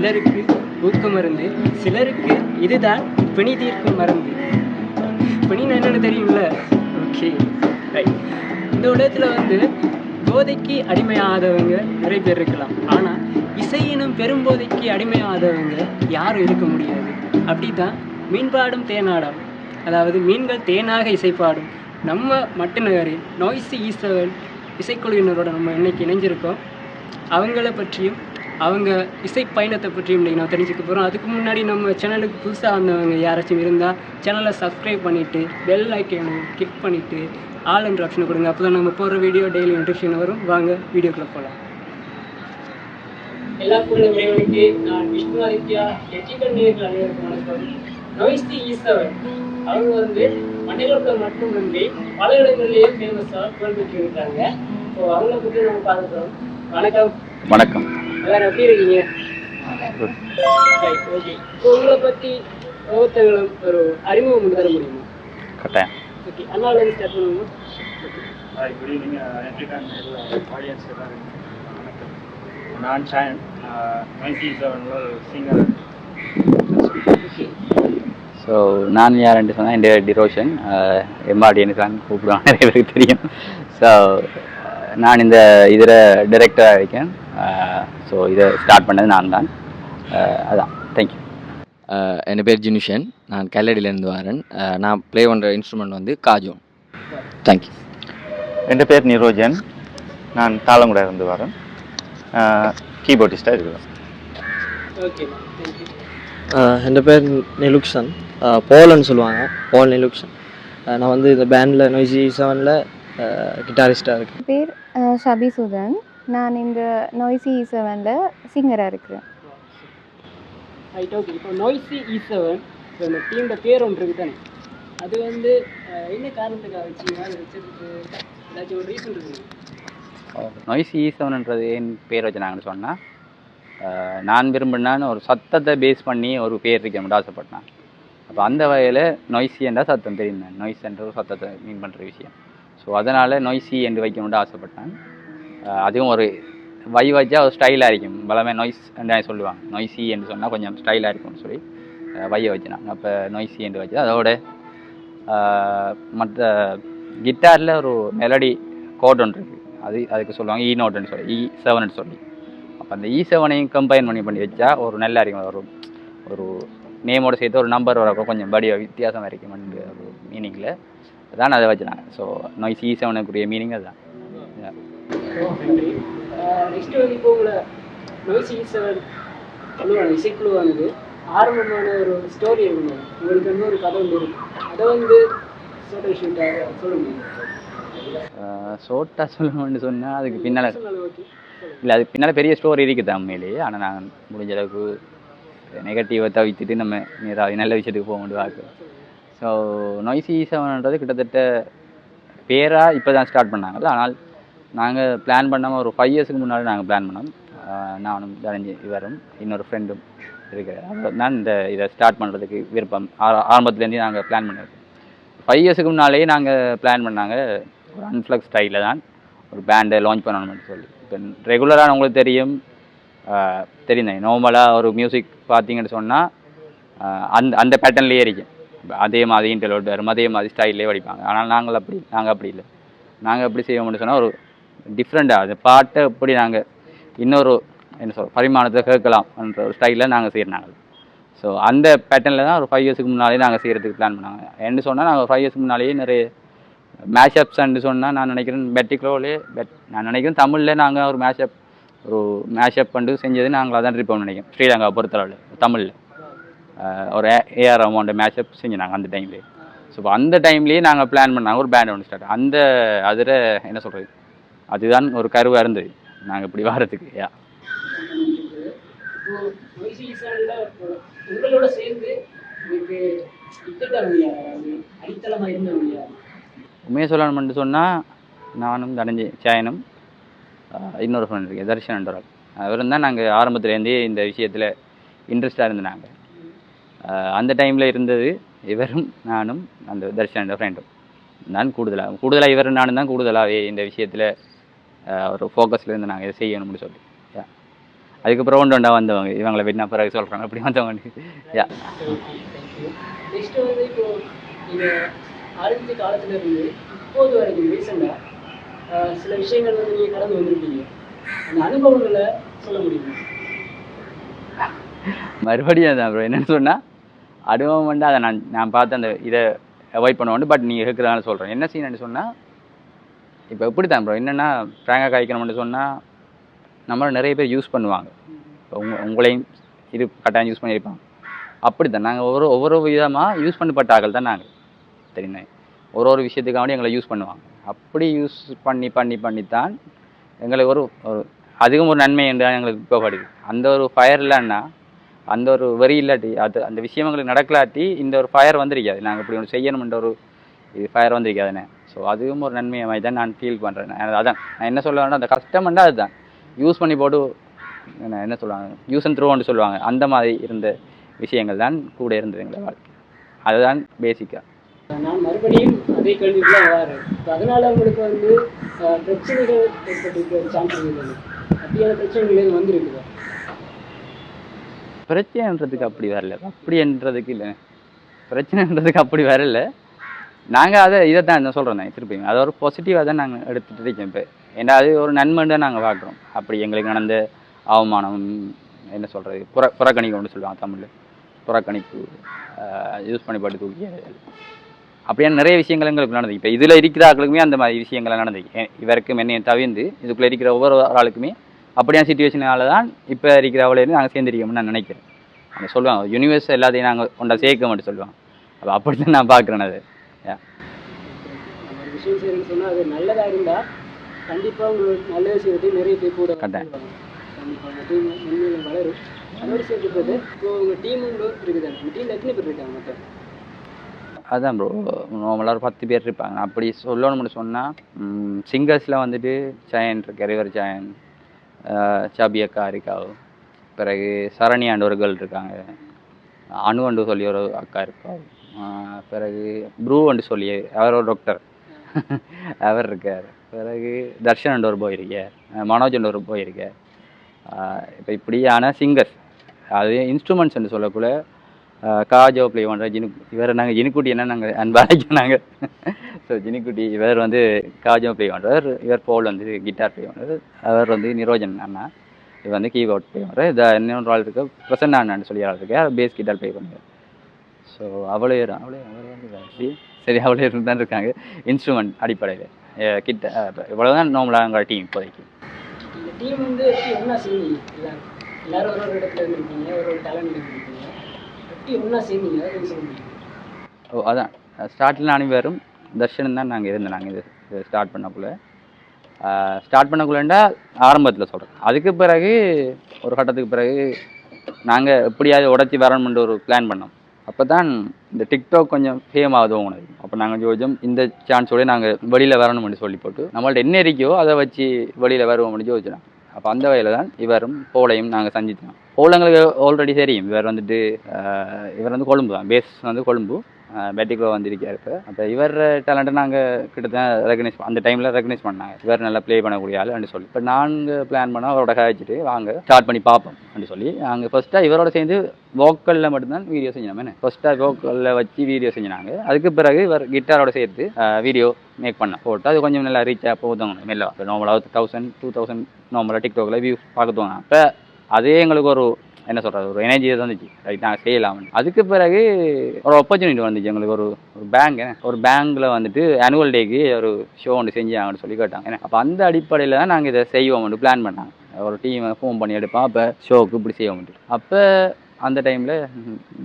சிலருக்கு ஊக்க மருந்து, சிலருக்கு இதுதான் பிணி தீர்க்கும் மருந்து. பிணின்னு என்னென்னு தெரியுங்கள? Okay right. இந்த உலகத்தில் வந்து போதைக்கு அடிமையாகாதவங்க நிறைய பேர் இருக்கலாம். ஆனால் இசையினும் பெரும்போதைக்கு அடிமையாகாதவங்க யாரும் இருக்க முடியாது. அப்படி தான் மீன்பாடும் தேனாடும், அதாவது மீன்கள் தேனாக இசைப்பாடும் நம்ம மட்டுநகரில் நாய்ஸி ஈஸ்வரன் இசைக்குழுவினரோட நம்ம இன்னைக்கு இணைஞ்சிருக்கோம். அவங்கள பற்றியும் அவங்க இசை பயணத்தை பற்றியும் இன்றைக்கி நான் தெரிஞ்சுக்க போகிறோம். அதுக்கு முன்னாடி நம்ம சேனலுக்கு புதுசாக வந்தவங்க யாராச்சும் இருந்தால் சேனலை சப்ஸ்கிரைப் பண்ணிவிட்டு பெல் ஐக்கனை கிளிக் பண்ணிவிட்டு ஆல் என்ற ஆப்ஷனை கொடுங்க. அப்போ தான் நம்ம போகிற வீடியோ டெய்லி நோட்டிஃபிகேஷன் வரும். வாங்க வீடியோக்குள்ளே போகலாம். எல்லா குழந்தைகளுக்கு நான் விஷ்ணு ஆதித்யா எட்டிக்கல் நேர்கள் அனைவருக்கும் வணக்கம். நாய்ஸி ஈஸ்வரன் அவங்க வந்து மண்டலத்தில் மட்டுமின்றி பல இடங்கள்லேயே ஃபேமஸாக புகழ்பெற்று இருக்காங்க. ஸோ அவங்கள பற்றி நம்ம பார்த்துக்கிறோம். வணக்கம். வணக்கம். எல்லாரும் எப்படி இருக்கீங்க? ஓகே. இப்போ உங்களை பற்றி ஒவ்வொருத்தங்களும் ஒரு அறிமுகம் தர முடியுமா? கட்டாயம். ஓகே, அண்ணாவிலேருந்து ஸ்டார்ட் பண்ணுவோம். குட் ஈவினிங் ஆடியன்ஸ் எல்லாரும் வணக்கம். நான் ஷாயன், 97 சிங்கர். ஓகே. ஸோ நான் யாருன்னு சொன்னால் இந்த டிரோஷன் எம்ஆர்டின்னு தான் கூப்பிடுவாங்க, நிறைய பேருக்கு தெரியும். ஸோ நான் இந்த இதில் டைரக்டராக இருக்கேன். ஸோ இதை ஸ்டார்ட் பண்ணது நான் தான். அதான், தேங்க்யூ. என் பேர் ஜினுஷன், நான் கல்லடியிலேருந்து வரேன். நான் ப்ளே பண்ணுற இன்ஸ்ட்ருமெண்ட் வந்து காஜோன். தேங்க்யூ. என் பேர் நிரோஜன், நான் தாளங்குடா இருந்து வரேன். கீபோர்டிஸ்டாக இருக்கிறேன். Okay, thank you. என் பேர் நிலுக்ஷன், போலன்னு சொல்லுவாங்க, போல் நிலுக்ஷன். நான் வந்து இந்த பேண்டில் நாய்ஸி ஈஸ்வரனில் கிட்டாரிஸ்டாக இருக்கேன். பேர் ஷபி சுதன், நான் இந்த நாய்ஸி ஈஸ்வரனில் சிங்கராக இருக்கிறேன். ரைட். ஓகே. இப்போ நாய்ஸி ஈஸ்வரன் இந்த டீமோட பேர் ஒன்று இருக்குது தானே, அது வந்து என்ன காரணத்துக்காக வச்சிங்க? அது வச்சதுக்கு ஏதாச்சும் ஒரு ரீசன் இருக்குது? நாய்ஸி ஈஸ்வரன்ன்றது என் பேர் வச்சுனாங்கன்னு சொன்னால், நான் விரும்பினான்னு ஒரு சத்தத்தை பேஸ் பண்ணி ஒரு பேர் இருக்கணும்னு ஆசைப்பட்டேன். அப்போ அந்த வகையில் நாய்ஸி என்றால் சத்தம் தெரியும், நாய்ஸ் என்ற ஒரு சத்தத்தை மீன் பண்ணுற விஷயம். ஸோ அதனால் நாய்ஸி என்று வைக்கணும்னு ஆசைப்பட்டேன். அதுவும் ஒரு வை வச்சா ஒரு ஸ்டைலாக இருக்கும். பலமே நாய்ஸ் என்று சொல்லுவாங்க, நாய்ஸி என்று சொன்னால் கொஞ்சம் ஸ்டைலாக இருக்கும்னு சொல்லி வையை வச்சுனாங்க. அப்போ நாய்ஸி என்று வச்சு அதோட மற்ற கிட்டாரில் ஒரு மெலடி கோட் ஒன்று இருக்குது, அதுக்கு சொல்லுவாங்க இ நோட்டுன்னு சொல்லி, E7 சொல்லி. அப்போ அந்த E7ஐயும் கம்பைன் பண்ணி வச்சா ஒரு நல்லா இருக்கும். ஒரு நேமோடு சேர்த்து ஒரு நம்பர் வரப்போ கொஞ்சம் படியாக வித்தியாசமாக இருக்கும் ஒரு மீனிங்கில் தான் அதை வச்சுனாங்க. ஸோ நாய்ஸி E7க்குரிய மீனிங் அதுதான். நெக்ஸ்ட் வந்து இப்போ உங்களை நாய்ஸி ஈஸ்வரன் சொல்லுவாங்க இசைக்குழுவானது ஆரம்பமான ஒரு ஸ்டோரி இருக்குங்க. உங்களுக்கு வந்து ஒரு கதை ஒன்று இருக்கும், அதை வந்து சொல்லுங்க. ஷோர்ட்டாக சொல்லணும்னு சொன்னால் அதுக்கு பின்னால் ஓகே. இல்லை, அதுக்கு பின்னால் பெரிய ஸ்டோரி இருக்குது உண்மையிலேயே. ஆனால் நான் முடிஞ்ச அளவுக்கு நெகட்டிவை தவிர்த்துட்டு நம்ம நேராக நல்ல விஷயத்துக்கு போக முடியாது. ஸோ நாய்ஸி ஈஸ்வரன்றது கிட்டத்தட்ட பேராக இப்போ தான் ஸ்டார்ட் பண்ணாங்கல்ல. ஆனால் நாங்கள் பிளான் பண்ணாமல் ஒரு 5 இயர்ஸுக்கு முன்னாடி நாங்கள் பிளான் பண்ணோம். நானும் தரஞ்சி இவரும் இன்னொரு ஃப்ரெண்டும் இருக்கிறேன். அவர் தான் இதை ஸ்டார்ட் பண்ணுறதுக்கு விருப்பம். ஆரம்பத்துலேருந்தே நாங்கள் பிளான் பண்ணியிருக்கோம். 5 இயர்ஸுக்கு முன்னாலேயே நாங்கள் பிளான் பண்ணாங்க ஒரு அன்ஃப்ளக்ஸ் ஸ்டைலில் தான் ஒரு பேண்டை லான்ச் பண்ணணும்னு சொல்லி. இப்போ ரெகுலராக உங்களுக்கு தெரியும் நார்மலாக ஒரு மியூசிக் பார்த்தீங்கன்னு சொன்னால் அந்த பேட்டர்ன்லேயே இருக்கும். அதே மாதிரி இன்டர்லோட் வரும், அதே மாதிரி ஸ்டைல்லே படிப்பாங்க. ஆனால் நாங்கள் அப்படி இல்லை. நாங்கள் எப்படி செய்வோம்னு சொன்னால் ஒரு டிஃப்ரெண்ட்டாக அந்த பாட்டை எப்படி நாங்கள் இன்னொரு பரிமாணத்தை கேட்கலாம்ன்ற ஒரு ஸ்டைலில் நாங்கள் செய்கிறாங்க. ஸோ அந்த பேட்டர்னில் தான் ஒரு 5 இயர்ஸுக்கு முன்னாலே நாங்கள் செய்கிறதுக்கு பிளான் பண்ணாங்க. என்ன சொன்னால் நாங்கள் 5 இயர்ஸுக்கு முன்னாலேயே நிறைய மேஷப்ஸ்ன்னு சொன்னால் நான் நினைக்கிறேன் தமிழில் நாங்கள் ஒரு மேஷப் பண்ணி செஞ்சது நாங்கள் அதான் இருப்போம்னு நினைக்கிறேன். ஸ்ரீலங்கா பொறுத்தளவில் தமிழில் ஒரு ஏஆர் ரஹ்மான் மேஷப் செஞ்சாங்க அந்த டைம்லேயே. ஸோ அந்த டைம்லேயே நாங்கள் பிளான் பண்ணாங்க ஒரு பேண்ட் ஒன்று ஸ்டார்ட். அதில் என்ன சொல்கிறது, அதுதான் ஒரு கருவாக இருந்தது நாங்கள் இப்படி வர்றதுக்கு. உங்களோட சேர்ந்து உண்மையை சொல்லணும்னு சொன்னால் நானும் தனஞ்சி சேயனும் இன்னொரு ஃப்ரெண்ட் இருக்கு தர்ஷன்ன்றவர், அவரும் தான் நாங்கள் ஆரம்பத்துலேருந்தே இந்த விஷயத்தில் இன்ட்ரெஸ்டாக இருந்தாங்க. அந்த டைமில் இருந்தது இவரும் நானும் அந்த தர்ஷன் ஃப்ரெண்டும் நான் கூடுதலாக இவர் நானும் தான் கூடுதலாகவே இந்த விஷயத்தில் ஒரு ஃபோக்கஸில் இருந்து நாங்கள் இதை செய்யணும்னு சொல்லி. அதுக்கப்புறம் ஒன்று வந்தவங்க இவங்களை வெட்டினா பிறகு சொல்கிறாங்க அப்படி வந்தவங்க. யா நெக்ஸ்ட் வந்து இப்போ நீங்கள் ஆரம்பித்த காலத்துல இருந்து இப்போது வரைக்கும் ரீசெண்டாக சில விஷயங்கள் வந்து நீங்கள் கடந்து வந்திருக்கீங்க, அந்த அனுபவங்களை சொல்ல முடியுமா? மறுபடியும் தான் ப்ரோ என்னென்னு சொன்னால் அனுபவம் வந்து அதை நான் பார்த்து அந்த இதை அவாய்ட் பண்ணுவோம். பட் நீங்கள் இருக்கிறதால சொல்கிறேன் என்ன சீன்னு சொன்னால் இப்போ எப்படி தான் ப்ரோ என்னென்னா ஃப்ராங்காக காய்க்கணும்னு சொன்னால் நம்மளை நிறைய பேர் யூஸ் பண்ணுவாங்க. இப்போ உங்களையும் இது கட்டாயம் யூஸ் பண்ணியிருப்பாங்க. அப்படி தான் நாங்கள் ஒவ்வொரு விதமாக யூஸ் பண்ணப்பட்ட ஆக்கள் தான் நாங்கள் தெரியுங்க. ஒரு விஷயத்துக்காக எங்களை யூஸ் பண்ணுவாங்க. அப்படி யூஸ் பண்ணித்தான் எங்களுக்கு ஒரு அதிகம் ஒரு நன்மை என்று எங்களுக்கு இப்போப்படுது. அந்த ஒரு ஃபயர் இல்லைன்னா அந்த ஒரு வரி இல்லாட்டி அந்த விஷயம் எங்களுக்கு நடக்கலாட்டி இந்த ஒரு ஃபயர் வந்திருக்காது. நாங்கள் இப்படி ஒன்று செய்யணும்ன்ற ஒரு இது ஃபயர் வந்திருக்காதுண்ணே. ஸோ அதுவும் ஒரு நன்மையை மாதிரி தான் நான் ஃபீல் பண்ணுறேன். அதான் நான் என்ன சொல்லுவேன்னா அந்த கஷ்டம்னா அதுதான் யூஸ் பண்ணி போட்டு என்ன சொல்லுவாங்க யூஸ் அண்ட் த்ரோன்னு சொல்லுவாங்க. அந்த மாதிரி இருந்த விஷயங்கள் தான் கூட இருந்தது எங்களை வாழ்க்கை. அதுதான் பேசிக்காக. நான் மறுபடியும் அதே கேள்விக்குலாம் வரேன். இப்போ அதனால் உங்களுக்கு வந்து பிரச்சனைகள் ஏற்பட்டிருக்க சான்ஸ் இருக்குது, அப்படியான பிரச்சனைகள் வந்துருக்குது? பிரச்சனைன்றதுக்கு அப்படி வரல, அப்படின்றதுக்கு இல்லை, பிரச்சனைன்றதுக்கு அப்படி வரல. நாங்கள் இதை தான் சொல்கிறோம் திருப்பி அதை ஒரு பாசிட்டிவாக தான் நாங்கள் எடுத்துகிட்டு இருக்கோம். இப்போ ஏன்னா அது ஒரு நன்மை தான் நாங்கள் பார்க்குறோம். அப்படி எங்களுக்கு நடந்த அவமானம் என்ன சொல்கிறது புறக்கணிக்கணும்னு சொல்லுவாங்க தமிழில், புறக்கணிப்பு யூஸ் பண்ணி பாட்டு தூக்கி அப்படியான நிறைய விஷயங்கள் எங்களுக்கு நடந்தது. இப்போ இதில் இருக்கிற ஆளுக்குமே அந்த மாதிரி விஷயங்கள்லாம் நடந்தது. இவருக்கும் என்னையும் தவிர்ந்து இதுக்குள்ளே இருக்கிற ஒவ்வொரு ஆளுக்குமே அப்படியான சுச்சுவேஷனால தான் இப்போ இருக்கிற அவளையும் நாங்கள் சேர்ந்துருக்கோம்னு நான் நினைக்கிறேன். அவங்க சொல்லுவாங்க யூனிவர்ஸ் எல்லாத்தையும் நாங்கள் கொண்டா சேர்க்க மட்டும் சொல்லுவாங்க. அப்படி தான் நான் பார்க்குறேன். அது ஒரு விஷயம் செய்யணும்னு சொன்னால் அது நல்லதாக இருந்தால் கண்டிப்பாக உங்களுக்கு நல்ல விஷயத்தை நிறைய பேர் கூட கட்டாயம் கண்டிப்பாக உங்கள் டீம் உண்மையிலும் வளரும். அதோடு சேர்த்துக்கிறது இப்போ உங்கள் டீம் இருக்குது, அந்த டீமில் எத்தனை பேர் இருக்காங்க மொத்தம்? அதான் ப்ரோ நார்மலாக ஒரு 10 பேர் இருப்பாங்க. அப்படி சொல்லணும்னு சொன்னால் சிங்கர்ஸில் வந்துட்டு ஜெயன் இருக்கு, ரிவர் ஜெயன், சாபியக்கா இருக்காவு, பிறகு சரணியாண்டு ஒரு கேர்ள் இருக்காங்க, அணுவண்டு சொல்லி ஒரு அக்கா இருக்கா, பிறகு ப்ரூவண்டு சொல்லி அவர் ஒரு டாக்டர் அவர் இருக்கார், பிறகு தர்ஷன் ஒரு போய் இருக்கார், மனோஜ் ஒரு போய் இருக்கார். இப்போ இப்படியான சிங்கர்ஸ் அது இன்ஸ்ட்ருமெண்ட்ஸ்ன்னு சொல்லக்குள்ள காஜோ ப்ளே பண்ணுற இவர் நாங்கள் ஜினிக்குட்டி என்ன நாங்கள் அன்பாக நாங்கள் ஸோ ஜினிக்குட்டி இவர் வந்து காஜோ ப்ளே பண்ணுறார், இவர் போல் வந்து கிட்டார் ப்ளே பண்ணுறாரு, அவர் வந்து நிரோஜன் அண்ணா இவர் வந்து கீபோர்ட் ப்ளே பண்ணுறாரு. இதை இன்னொரு ஆள் இருக்க பிரசன்னா அண்ணான்னு சொல்லி ஆள் இருக்கு, பேஸ் கிட்டார் ப்ளே பண்ணுறாரு. ஸோ அவளே வந்து சரி அவளே தான் இருக்காங்க இன்ஸ்ட்ருமெண்ட் அடிப்படையில் கிட்ட. இவ்வளோதான் நார்மலாக டீம் இப்போதைக்கு. இந்த டீம் வந்து ஒன்றா சேர்ந்தீங்க, எல்லாரும் ஒரு இடத்துல இருந்திருக்கீங்க, ஒரு டேலண்ட் இருந்திருக்கீங்க, எப்படி ஒன்றா சேர்ந்தீங்க அதை சொல்ல முடியும்? அதான் ஸ்டார்டில் அனைவரும் தர்ஷன் தான் நாங்கள் இருந்தோம். நாங்கள் இது ஸ்டார்ட் பண்ணக்குள்ளேண்டா ஆரம்பத்தில் சொல்கிறோம். அதுக்கு பிறகு ஒரு கட்டத்துக்கு பிறகு நாங்கள் எப்படியாவது உடச்சி வரணும்னு ஒரு பிளான் பண்ணோம். அப்போ தான் இந்த டிக்டாக் கொஞ்சம் ஃபேம் ஆகுது உனக்கு. அப்போ நாங்கள் ஜோதிச்சோம் இந்த சான்ஸோடய நாங்கள் வெளியில் வரணும்னு சொல்லி போட்டு நம்மள்ட்ட என்ன இருக்கோ அதை வச்சு வெளியில் வருவோம்னு ஜோதிச்சோம். அப்போ அந்த வகையில் தான் இவரும் போலையும் நாங்கள் சந்தித்தோம். போல் எங்களுக்கு ஆல்ரெடி தெரியும். இவர் வந்து கொழும்பு தான், பேஸ் வந்து கொழும்பு, பேட்டிக்குள்ளே வந்திருக்காரு. இப்போ அப்போ இவர் டேலண்ட்டை நாங்கள் கிட்டத்தட்ட அந்த டைமில் ரெகனைஸ் பண்ணாங்க. இவர் நல்லா ப்ளே பண்ணக்கூடிய ஆள்னு சொல்லி இப்போ நாங்கள் பிளான் பண்ணோம் அவரோட காய்ச்சிட்டு வாங்க ஸ்டார்ட் பண்ணி பார்ப்போம் அப்படின்னு சொல்லி நாங்கள் ஃபஸ்ட்டாக இவரோட சேர்ந்து வோக்கலில் மட்டும்தான் வீடியோ செஞ்சோம். ஃபஸ்ட்டாக வோக்கலில் வச்சு வீடியோ செஞ்சாங்க. அதுக்கு பிறகு இவர் கிட்டாரோட சேர்த்து வீடியோ மேக் பண்ண போட்டு அது கொஞ்சம் நல்லா ரீச்சாக போதுங்க மெல்ல. இப்போ நார்மலாக 1000 2000 நார்மலாக டிக்டாக்ல வியூஸ் பார்த்துவாங்க. இப்போ அதே எங்களுக்கு ஒரு என்ன சொல்கிறது ஒரு எனர்ஜியை வந்துச்சு, ரைட் நாங்கள் செய்யலாம்னு. அதுக்கு பிறகு ஒரு ஆப்பர்ச்சுனிட்டி வந்துச்சு எங்களுக்கு. ஒரு பேங்கில் வந்துட்டு ஆனுவல் டேக்கு ஒரு ஷோ ஒன்று செஞ்சாங்கன்னு சொல்லி கேட்டாங்க. அப்போ அந்த அடிப்படையில் தான் நாங்கள் இதை செய்வோம்னு பிளான் பண்ணாங்க. ஒரு டீமை ஃபோன் பண்ணி எடுப்போம், அப்போ ஷோவுக்கு இப்படி செய்வோம்ட்டு. அப்போ அந்த டைமில்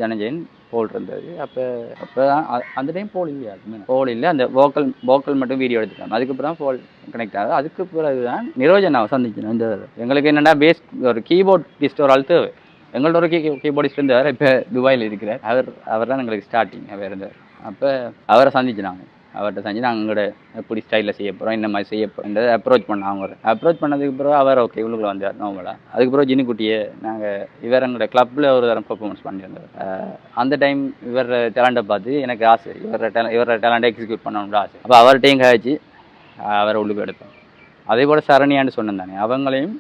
ஜனஜெயின் போல் இருந்தது. அப்போ அந்த டைம் போல் இல்லை, அந்த வோக்கல் மட்டும் வீடியோ எடுத்துட்டாங்க. அதுக்கப்புறம் போல் கனெக்ட் ஆகுது. அதுக்கு பிறகு தான் நிரோஜனாவை சந்திச்சேன். இந்த எங்களுக்கு என்னென்னா பேஸ் ஒரு கீபோர்ட் டிஸ்ட் ஒரு ஆள் தேவை. எங்கள்ட்ட ஒரு கீபோர்டிஸ்ட் இருந்தார், இப்போ துபாயில் இருக்கிறார். அவர் தான் எங்களுக்கு ஸ்டார்டிங் அவர் இருந்தார். அப்போ அவரை சந்திச்சு அவர்கிட்ட செஞ்சு நாங்கள் எங்களோட எப்படி ஸ்டைலில் செய்ய போகிறோம், இந்த மாதிரி செய்ய போகிறோம் அப்ரோச் பண்ணோம். அவங்க அப்ரோச் பண்ணதுக்கு பிறகு அவர் ஓகே இவங்களுக்குள்ள வந்தார் நார்மலாக. அதுக்கப்புறம் ஜினிக்குட்டியை நாங்கள் இவர் எங்களோட கிளப்பில் ஒரு தரம் பர்ஃபார்மன்ஸ் பண்ணியிருந்தார். அந்த டைம் இவர் டேலண்ட்டை பார்த்து எனக்கு ஆசை, இவர டேலண்ட்டை எக்ஸிக்யூட் பண்ணணும்னு ஆசை. அப்போ அவர்கிட்டையும் கழிச்சு அவரை உள்ளுக்கு எடுப்பேன். அதே போல் சரணியான்னு சொன்னேன் தானே, அவங்களையும்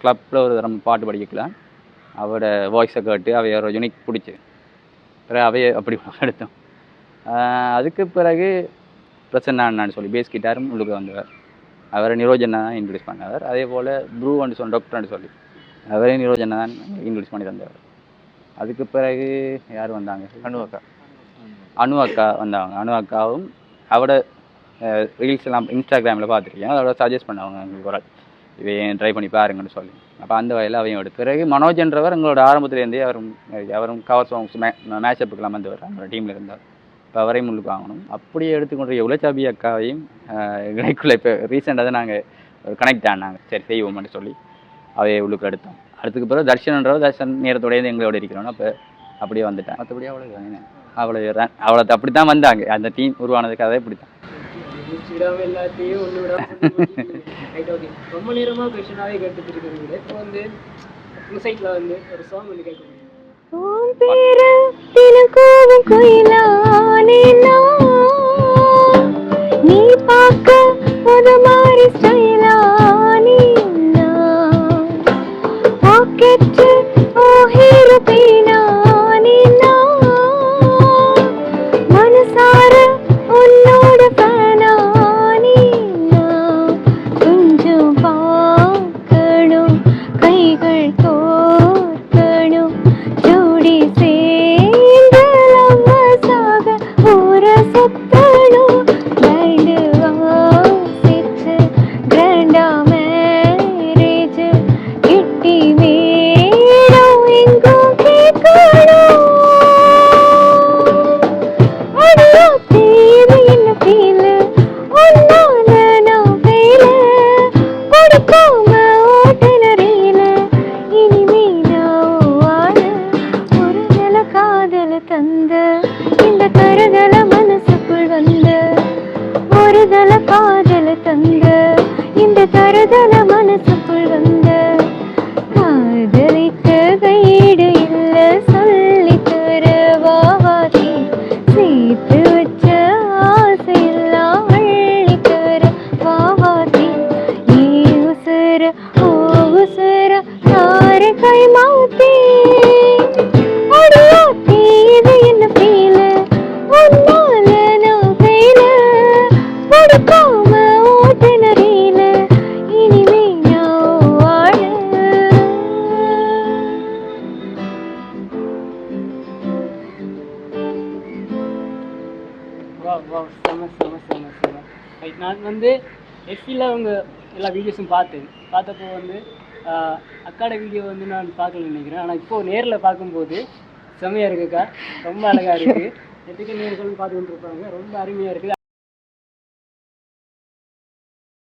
கிளப்பில் ஒரு தரம் பாட்டு படிக்கலாம் அவரோட வாய்ஸை கேட்டு அவைய ஒரு யூனிக் பிடிச்சி பிறகு அவைய அப்படி எடுத்தோம். அதுக்கு பிறகு பிரசன்னான்னு சொல்லி பேஸ் கிட்டாரும் உள்ளுக்கு வந்தவர், அவரை நிரோஜனா தான் இன்ட்ரடியூஸ் பண்ணவர். அதே போல் ப்ரூன்னு சொல்லி டாக்டர்னு சொல்லி அவரே நிரோஜனா தான் இன்ட்ரடியூஸ் பண்ணி தந்தவர். அதுக்கு பிறகு யார் வந்தாங்க? அனு அக்கா வந்தாங்க. அனு அக்காவும் அவட ரீல்ஸ் எல்லாம் இன்ஸ்டாகிராமில் பார்த்துருக்கேன், அதோட சஜஸ்ட் பண்ணவங்க எங்களுக்கு ஒரு இவையும் ட்ரை பண்ணி பாருங்கன்னு சொல்லி. அப்போ அந்த வகையில் அவையும் எடுத்து பிறகு மனோஜ்ன்றவர் எங்களோட ஆரம்பத்துலேருந்தே அவரும் கவர் சாங்ஸ் மேட்சப்புக்கெல்லாம் வந்தவர் அவங்களோட டீமில் இருந்தார். இப்போ அவரையும் முள்ளுக்கு வாங்கணும். அப்படியே எடுத்துக்கொண்டு உலச்சாபி அக்காவையும் இடைக்குள்ளே இப்போ ரீசெண்டாக தான் நாங்கள் ஒரு கனெக்ட் ஆனாங்க, சரி செய்வோம்னு சொல்லி அவையை உள்ளுக்கு எடுத்தோம். அடுத்துக்கு பிறகு தர்ஷன் நேரத்தோடையே எங்களோட இருக்கிறோம். அப்போ அப்படியே வந்துட்டேன். மற்றபடி அவ்வளோ அப்படி தான் வந்தாங்க. அந்த டீம் உருவானதுக்காகவே இப்படி தான். எல்லாத்தையும் ஒன்று விடாமல் ரைட். ஓகே, ரொம்ப நேரமாக கொஷனாகவே கேட்டுட்டு இருக்கிறீங்க. இப்போ வந்து சைட்டில் வந்து ஒரு சாங் வந்து கேட்க நீ பார்க்க ஒரு மாதிரி ஸ்டைலானி பாக்கெட் ஓ ஹீரோ பீனானி மனசார உன்னோட ஃபேனானி கொஞ்சம் பார்க்கணும் கைகள் கோர்க்கணும் ஜோடி சேர்ந்து லவ்வசாக ஊர சுத்தணும் பேண்டு வாசிச்சு கிராண்டா மேரேஜ் கிட்டி வேணும் எங்கும் கேட்கணும். அடியோ தேவை என்ன ஃபீல் ஒன்னால நான் ஃபெயில கொடுக்காம ஓட்டுநரையில இனிமே நான் வாழ ஒரு நில காதல தந்த இந்த கருதல மனசுக்குள் வந்த ஒரு தல காதல தந்த இந்த கருதல மனசுக்குள் வந்த காதலிக்க கைடு இல்ல சொல்லி தர வாவாத்தி சேர்த்து வச்ச ஆசையெல்லாம் அள்ளி தர வாவாத்தி நீ உசுர ஓ உசுர யாரு கை மாத்தி அடியாத்தி இது என்ன ஃபீல் ஒன்னால நான் ஃபெயில கொடுக்காம ஓட்டுநரையில இனிமே நான் வாழ. ரைட். நான் வந்து எஃபியில் அவங்க எல்லா வீடியோஸும் பார்த்தப்போ வந்து அக்காட வீடியோ வந்து நான் பார்க்கலன்னு நினைக்கிறேன். ஆனால் இப்போது நேரில் பார்க்கும்போது செம்மையாக இருக்குக்கா, ரொம்ப அழகாக இருக்குது. எதுக்கு நேர்களும் பார்த்துக்கிட்டு இருப்பாங்க, ரொம்ப அருமையாக இருக்குது.